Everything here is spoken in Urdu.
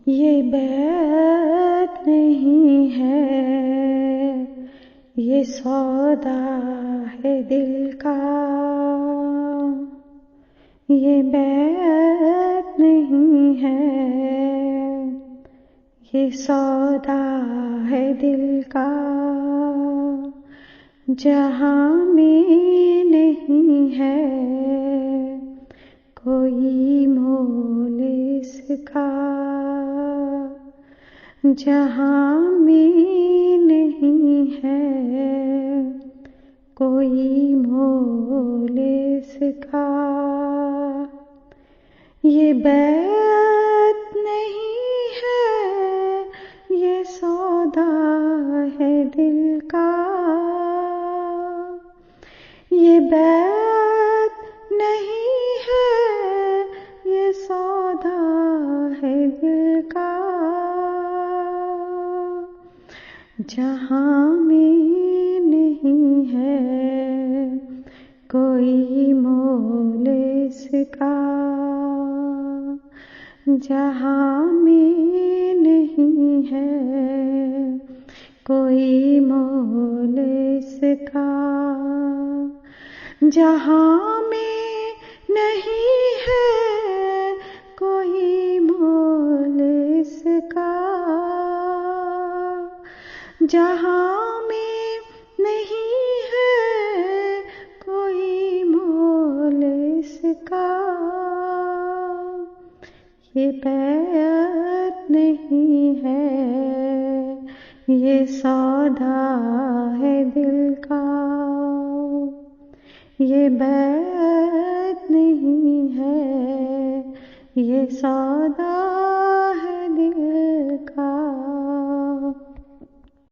یہ بیعت نہیں ہے، یہ سودا ہے دل کا. یہ بیعت نہیں ہے، یہ سودا ہے دل کا. جہاں میں نہیں ہے کوئی مول اس کا. جہاں میں نہیں ہے کوئی مول اس کا. یہ بیعت نہیں ہے، یہ سودا ہے دل کا. یہ بیعت نہیں ہے، یہ سودا ہے دل کا. جہاں میں نہیں ہے کوئی مول اس کا. جہاں میں نہیں ہے کوئی مول اس کا. جہاں میں نہیں ہے کوئی مول اس کا. جہاں میں نہیں ہے کوئی مول اس کا. یہ بیعت نہیں ہے، یہ سودا ہے دل کا. یہ بیعت نہیں ہے، یہ سودا